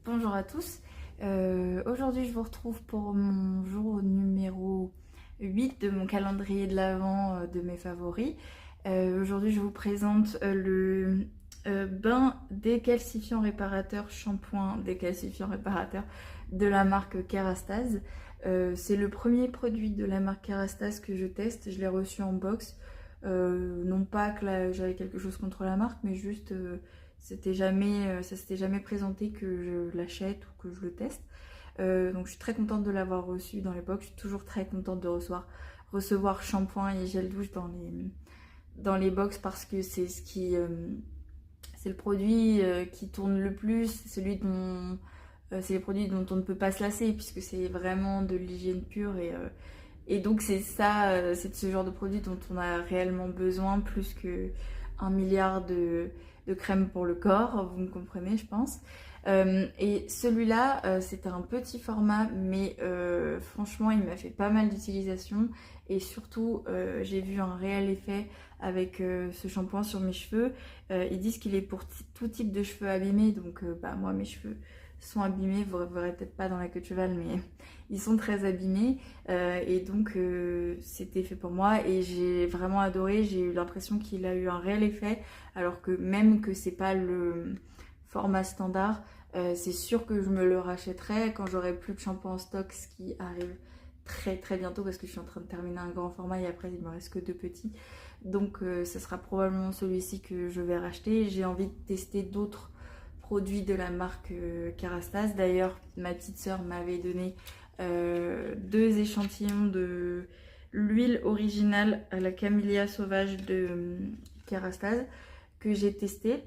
Bonjour à tous, aujourd'hui je vous retrouve pour mon jour numéro 8 de mon calendrier de l'Avent de mes favoris. Aujourd'hui je vous présente le bain décalcifiant réparateur, shampoing décalcifiant réparateur de la marque Kerastase. C'est le premier produit de la marque Kerastase que je teste, je l'ai reçu en box. Non pas que j'avais quelque chose contre la marque, mais juste ça s'était jamais présenté que je l'achète ou que je le teste. Donc je suis très contente de l'avoir reçu dans les box. Je suis toujours très contente de recevoir shampoing et gel douche dans les box parce que c'est c'est le produit qui tourne le plus, c'est les produits dont on ne peut pas se lasser puisque c'est vraiment de l'hygiène pure et donc c'est ça, c'est de ce genre de produit dont on a réellement besoin plus que 1 milliard de crèmes pour le corps, vous me comprenez je pense. Et celui-là, c'était un petit format, mais franchement il m'a fait pas mal d'utilisation et surtout j'ai vu un réel effet avec ce shampoing sur mes cheveux. Ils disent qu'il est pour tout type de cheveux abîmés, donc moi mes cheveux sont abîmés, vous ne verrez peut-être pas dans la queue de cheval, mais ils sont très abîmés et donc c'était fait pour moi et j'ai vraiment adoré. J'ai eu l'impression qu'il a eu un réel effet, alors que même que c'est pas le format standard, c'est sûr que je me le rachèterai quand j'aurai plus de shampoing en stock, ce qui arrive très très bientôt parce que je suis en train de terminer un grand format et après il me reste que 2 petits, donc ce sera probablement celui-ci que je vais racheter. J'ai envie de tester d'autres produits de la marque Kerastase. D'ailleurs ma petite sœur m'avait donné 2 échantillons de l'huile originale à la camélia sauvage de Kerastase que j'ai testé.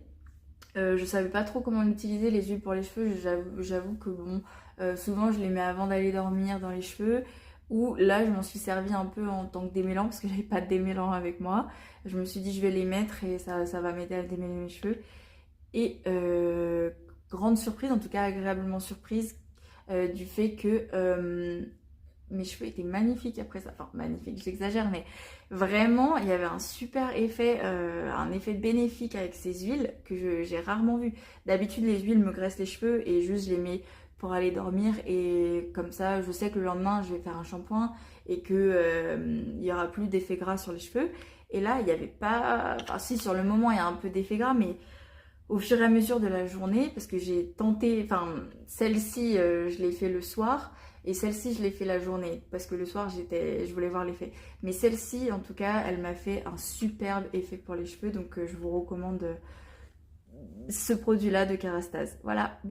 Je savais pas trop comment l'utiliser, les huiles pour les cheveux. J'avoue que bon, souvent je les mets avant d'aller dormir dans les cheveux, ou là je m'en suis servi un peu en tant que démêlant parce que j'avais pas de démêlant avec moi. Je me suis dit je vais les mettre et ça va m'aider à démêler mes cheveux. Et grande surprise, en tout cas agréablement surprise, du fait que mes cheveux étaient magnifiques après ça. Enfin magnifiques, j'exagère, mais vraiment il y avait un super effet, un effet bénéfique avec ces huiles que j'ai rarement vu. D'habitude les huiles me graissent les cheveux et juste je les mets pour aller dormir et comme ça je sais que le lendemain je vais faire un shampoing et que il y aura plus d'effet gras sur les cheveux. Et là il n'y avait pas, enfin si, sur le moment il y a un peu d'effet gras, mais au fur et à mesure de la journée, parce que j'ai tenté, enfin celle-ci je l'ai fait le soir et celle-ci je l'ai fait la journée parce que le soir je voulais voir l'effet, mais celle-ci en tout cas elle m'a fait un superbe effet pour les cheveux, donc je vous recommande ce produit là de Kerastase. Voilà.